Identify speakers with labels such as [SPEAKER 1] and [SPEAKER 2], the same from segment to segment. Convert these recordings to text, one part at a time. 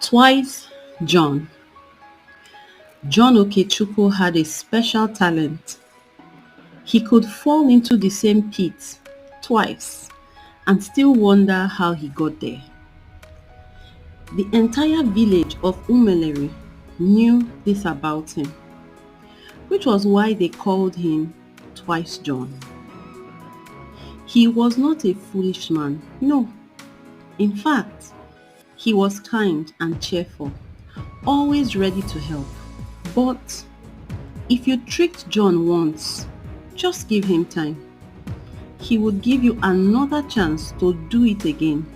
[SPEAKER 1] Twice John. John Okechukwu had a special talent. He could fall into the same pit twice and still wonder how he got there. The entire village of Umeleri knew this about him, which was why they called him Twice John. He was not a foolish man, no. In fact, he was kind and cheerful, always ready to help. But if you tricked John once, just give him time. He would give you another chance to do it again.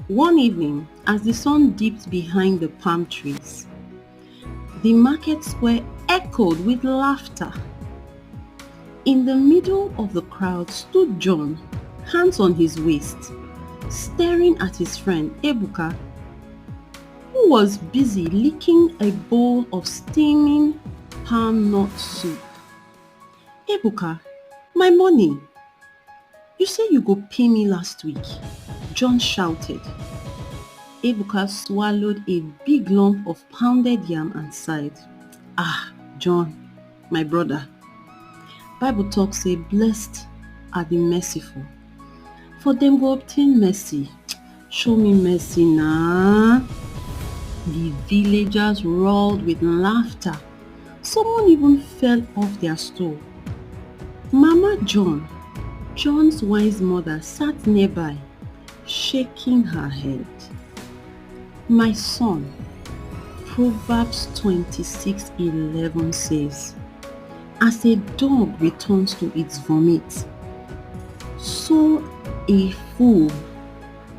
[SPEAKER 1] One evening, as the sun dipped behind the palm trees, the market square echoed with laughter. In the middle of the crowd stood John, hands on his waist, staring at his friend Ebuka, who was busy licking a bowl of steaming palm nut soup. Ebuka, my money. You say you go pay me last week, John shouted. Ebuka swallowed a big lump of pounded yam and sighed. Ah, John, my brother. Bible talk say blessed are the merciful, for them go obtain mercy. Show me mercy nah. The villagers roared with laughter. Someone even fell off their stool. Mama John, John's wise mother, sat nearby, shaking her head. My son, Proverbs 26:11 says, as a dog returns to its vomit, so a fool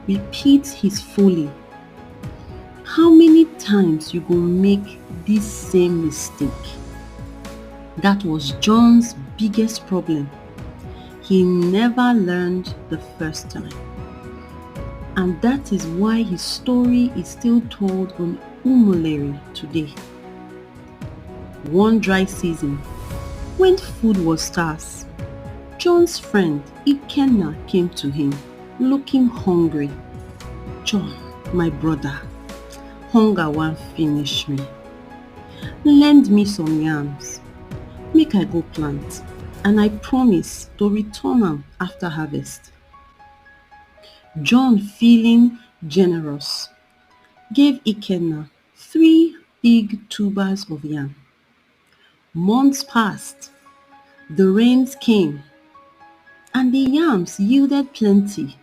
[SPEAKER 1] repeats his folly. How many times you go make this same mistake? That was John's biggest problem. He never learned the first time. And that is why his story is still told on Umuleri today. One dry season, when food was scarce, John's friend Ikenna came to him, looking hungry. John, my brother, hunger won't finish me. Lend me some yams, make I go plant, and I promise to return them after harvest. John, feeling generous, gave Ikenna 3 big tubers of yam. Months passed, the rains came, and the yams yielded plenty,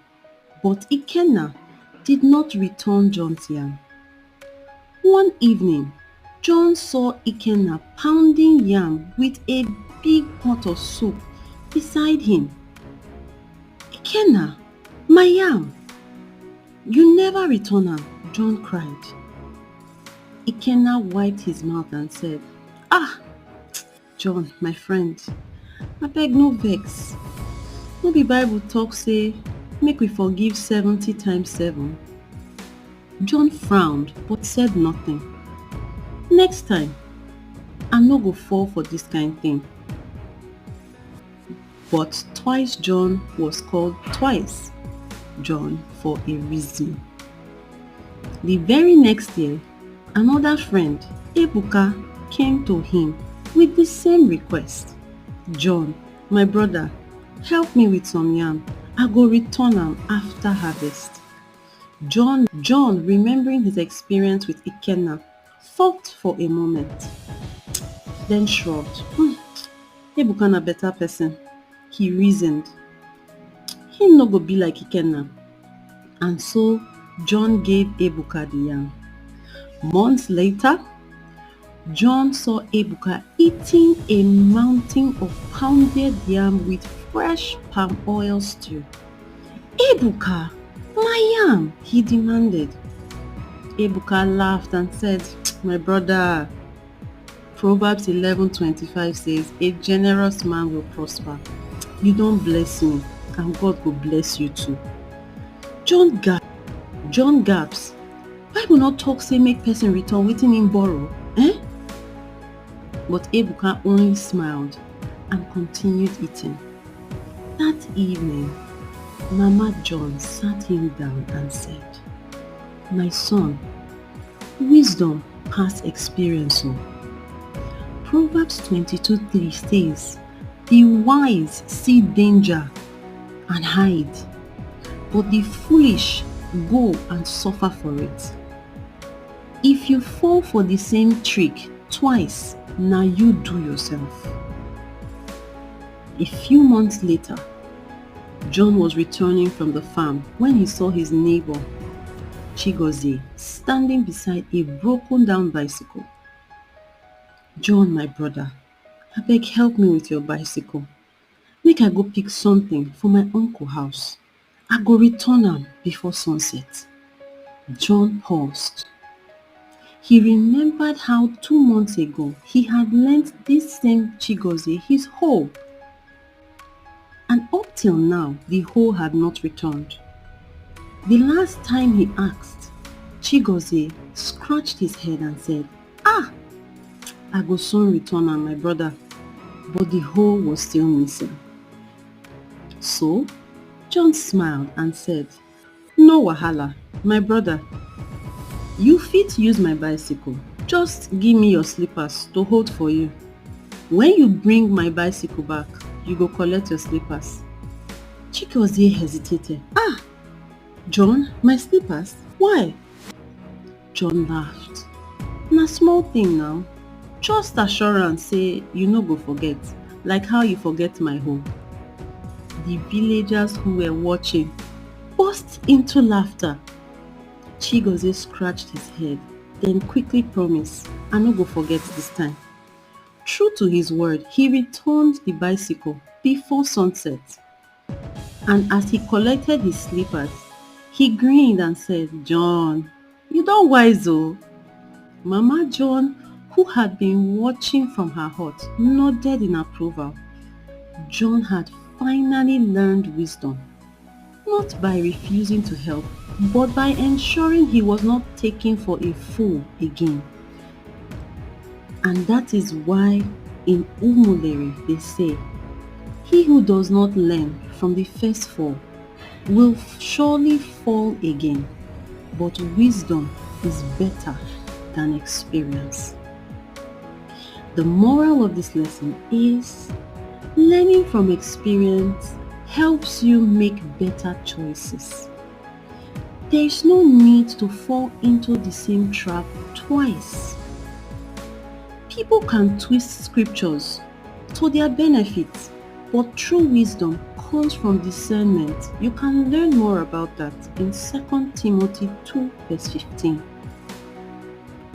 [SPEAKER 1] but Ikenna did not return John's yam. One evening, John saw Ikenna pounding yam with a big pot of soup beside him. Ikenna, my yam! You never return am, John cried. Ikenna wiped his mouth and said, Ah, John, my friend, abeg no vex. No be Bible talk say, make we forgive 70 times 7. John frowned but said nothing. Next time, I no go fall for this kind thing. But Twice John was called Twice John for a reason. The very next year, another friend, Ebuka, came to him with the same request. John, my brother, help me with some yam. I go return am after harvest. John, remembering his experience with Ikenna, thought for a moment, then shrugged. Ebuka na better person. He reasoned. He no go be like Ikenna. And so John gave Ebuka the yam. Months later, John saw Ebuka eating a mountain of pounded yam with fresh palm oil stew. Ebuka, my yam, he demanded. Ebuka laughed and said, my brother, Proverbs 11:25 says, a generous man will prosper. You don't bless me, and God will bless you too. John gaps. Bible not talk say make person return wetin him borrow, eh? But Ebuka only smiled and continued eating. That evening, Mama John sat him down and said, my son, wisdom past experience. Proverbs 22:3 says, "The wise see danger and hide, but the foolish go and suffer for it." If you fall for the same trick twice, now you do yourself. A few months later, John was returning from the farm when he saw his neighbor, Chigozie, standing beside a broken down bicycle. "John, my brother, abeg help me with your bicycle. Make I go pick something for my uncle house. I go return am before sunset." John paused. He remembered how 2 months ago he had lent this same Chigozie his hoe, and up till now the hoe had not returned. The last time he asked, Chigozie scratched his head and said, "Ah, I go soon return am, my brother," but the hoe was still missing. So John smiled and said, "No wahala, my brother. You fit use my bicycle. Just give me your slippers to hold for you. When you bring my bicycle back, you go collect your slippers." Chigozie hesitated. "Ah, John, my slippers? Why?" John laughed. "Na small thing now. Just assurance say you no go forget, like how you forget my hoe." The villagers who were watching burst into laughter. Chigozie scratched his head, then quickly promised, "I no go forget this time." True to his word, he returned the bicycle before sunset. And as he collected his slippers, he grinned and said, "John, you don wise oh." Mama John, who had been watching from her hut, nodded in approval. John had finally learned wisdom, not by refusing to help, but by ensuring he was not taken for a fool again. And that is why in Umuleri they say, "He who does not learn from the first fall will surely fall again, but wisdom is better than experience." The moral of this lesson is learning from experience helps you make better choices. There is no need to fall into the same trap twice. People can twist scriptures to their benefit, but true wisdom comes from discernment. You can learn more about that in 2 Timothy 2 verse 15.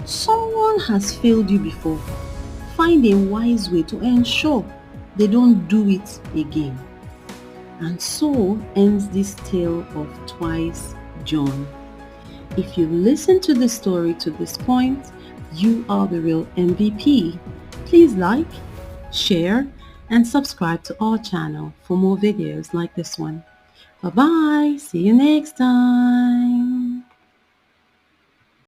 [SPEAKER 1] Someone has failed you before. Find a wise way to ensure they don't do it again. And so ends this tale of Twice John. If you listened to the story to this point, you are the real MVP. Please like, share, and subscribe to our channel for more videos like this one. Bye bye. See you next time.